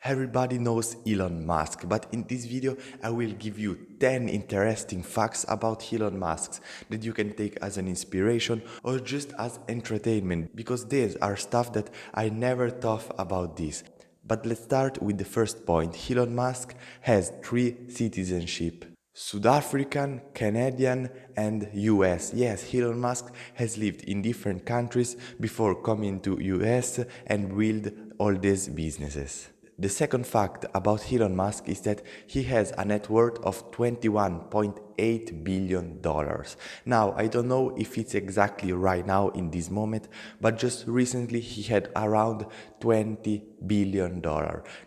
Everybody knows Elon Musk, but in this video I will give you 10 interesting facts about Elon Musk that you can take as an inspiration or just as entertainment, because these are stuff that I never thought about this. But let's start with the first point. Elon Musk has 3 citizenship. South African, Canadian and US. Yes, Elon Musk has lived in different countries before coming to US and build all these businesses. The second fact about Elon Musk is that he has a net worth of $21.8 billion. Now, I don't know if it's exactly right now in this moment, but just recently he had around $20 billion.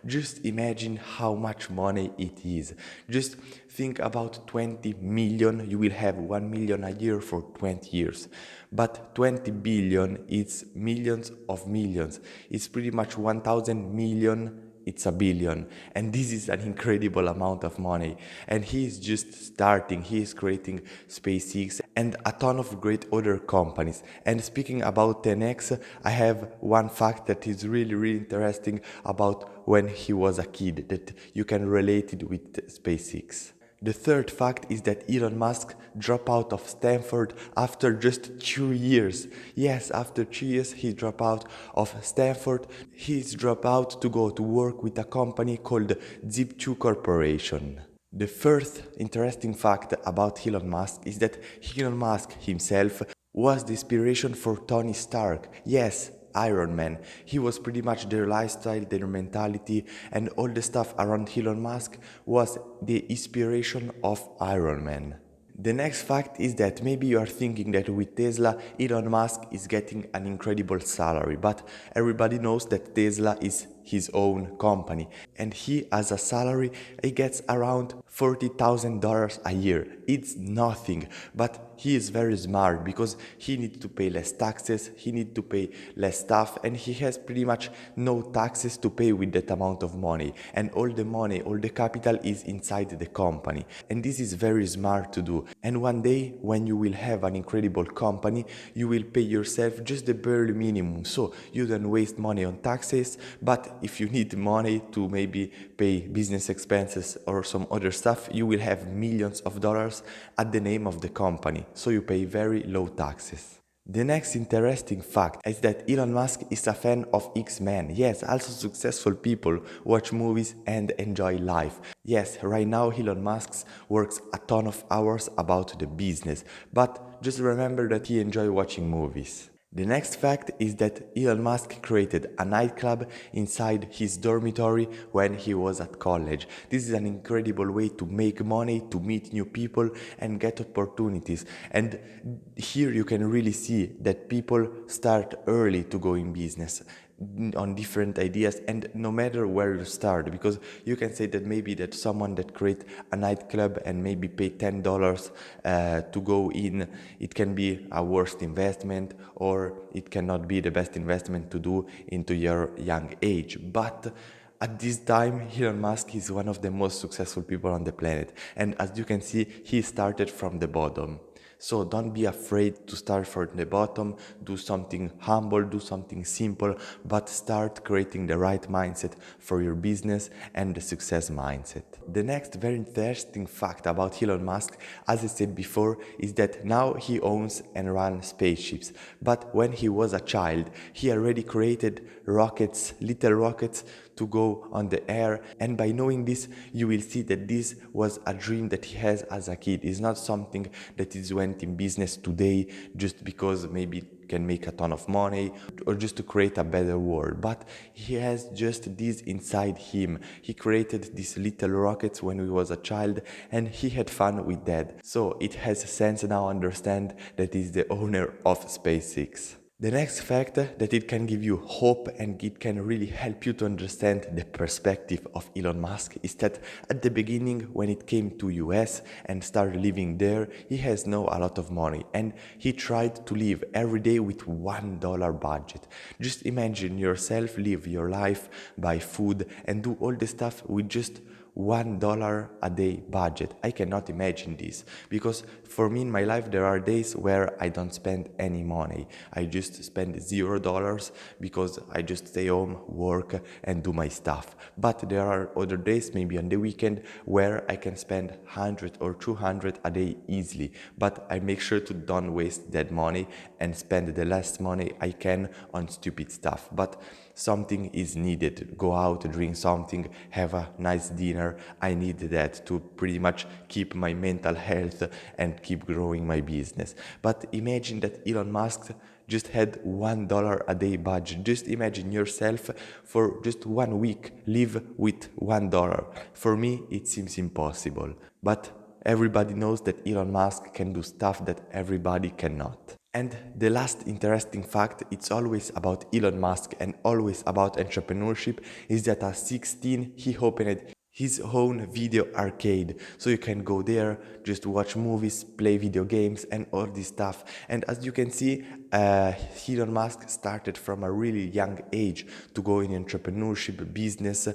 Just imagine how much money it is. Just think about 20 million, you will have 1 million a year for 20 years. But 20 billion, it's millions of millions. It's pretty much 1,000 million. It's a billion, and this is an incredible amount of money. And he is just starting. He is creating SpaceX and a ton of great other companies. And speaking about 10x, I have one fact that is really interesting about when he was a kid that you can relate it with SpaceX. The third fact is that Elon Musk dropped out of Stanford after just 2 years. Yes, after 2 years he dropped out of Stanford. He's dropped out to go to work with a company called Zip2 Corporation. The first interesting fact about Elon Musk is that Elon Musk himself was the inspiration for Tony Stark. Yes, Iron Man. He was pretty much their lifestyle, their mentality, and all the stuff around Elon Musk was the inspiration of Iron Man. The next fact is that maybe you are thinking that with Tesla, Elon Musk is getting an incredible salary, but everybody knows that Tesla is his own company, and he, as a salary, he gets around $40,000 a year. It's nothing, but he is very smart because he needs to pay less taxes, he needs to pay less stuff, and he has pretty much no taxes to pay with that amount of money. And all the money, all the capital is inside the company. And this is very smart to do. And one day, when you will have an incredible company, you will pay yourself just the bare minimum. So you don't waste money on taxes, but if you need money to maybe pay business expenses or some other stuff, you will have millions of dollars at the name of the company. So you pay very low taxes. The next interesting fact is that Elon Musk is a fan of X-Men. Yes, also successful people watch movies and enjoy life. Yes, right now Elon Musk works a ton of hours about the business, but just remember that he enjoys watching movies. The next fact is that Elon Musk created a nightclub inside his dormitory when he was at college. This is an incredible way to make money, to meet new people and get opportunities. And here you can really see that people start early to go in business on different ideas, and no matter where you start, because you can say that maybe that someone that create a nightclub and maybe pay $10 to go in, it can be a worst investment, or it cannot be the best investment to do into your young age. But at this time, Elon Musk is one of the most successful people on the planet, and as you can see, he started from the bottom. So don't be afraid to start from the bottom, do something humble, do something simple, but start creating the right mindset for your business and the success mindset. The next very interesting fact about Elon Musk, as I said before, is that now he owns and runs spaceships. But when he was a child, he already created rockets, little rockets, to go on the air. And by knowing this, you will see that this was a dream that he has as a kid. It's not something that is went in business today just because maybe it can make a ton of money or just to create a better world. But he has just this inside him. He created these little rockets when he was a child and he had fun with that. So it has sense now understand that he's the owner of SpaceX. The next fact that it can give you hope and it can really help you to understand the perspective of Elon Musk is that at the beginning, when it came to US and started living there, he has no a lot of money and he tried to live every day with $1 budget. Just imagine yourself live your life, buy food and do all the stuff with just $1 a day budget. I cannot imagine this because for me in my life there are days where I don't spend any money. I just spend $0 because I just stay home, work and do my stuff. But there are other days, maybe on the weekend, where I can spend 100 or 200 a day easily. But I make sure to don't waste that money and spend the less money I can on stupid stuff. But something is needed. Go out, drink something, have a nice dinner. I need that to pretty much keep my mental health and keep growing my business. But imagine that Elon Musk just had $1 a day budget. Just imagine yourself for just 1 week live with $1. For me, it seems impossible. But everybody knows that Elon Musk can do stuff that everybody cannot. And the last interesting fact, it's always about Elon Musk and always about entrepreneurship, is that at 16 he opened his own video arcade. So you can go there, just watch movies, play video games and all this stuff. And as you can see, Elon Musk started from a really young age to go in entrepreneurship, business,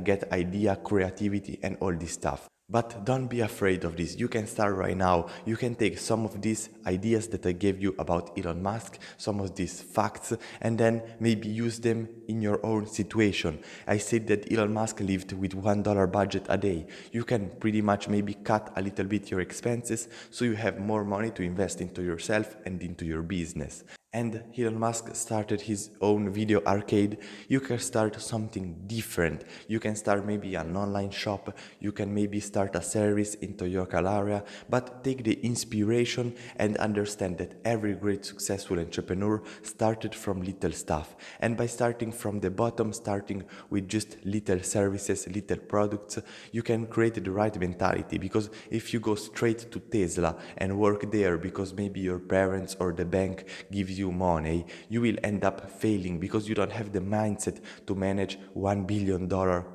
get idea, creativity and all this stuff. But don't be afraid of this. You can start right now. You can take some of these ideas that I gave you about Elon Musk, some of these facts, and then maybe use them in your own situation. I said that Elon Musk lived with $1 budget a day. You can pretty much maybe cut a little bit your expenses so you have more money to invest into yourself and into your business. And Elon Musk started his own video arcade. You can start something different. You can start maybe an online shop. You can maybe start a service into your local area. But take the inspiration and understand that every great successful entrepreneur started from little stuff. And by starting from the bottom, starting with just little services, little products, you can create the right mentality. Because if you go straight to Tesla and work there because maybe your parents or the bank gives you money, you will end up failing because you don't have the mindset to manage $1 billion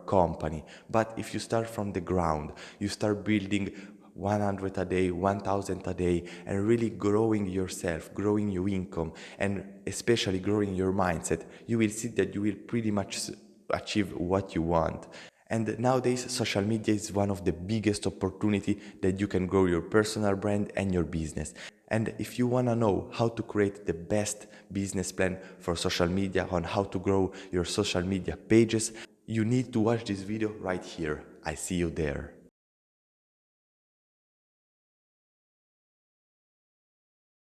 company. But if you start from the ground, you start building 100 a day, 1000 a day, and really growing yourself, growing your income, and especially growing your mindset, you will see that you will pretty much achieve what you want. And nowadays, social media is one of the biggest opportunity that you can grow your personal brand and your business. And if you want to know how to create the best business plan for social media, on how to grow your social media pages, you need to watch this video right here. I see you there.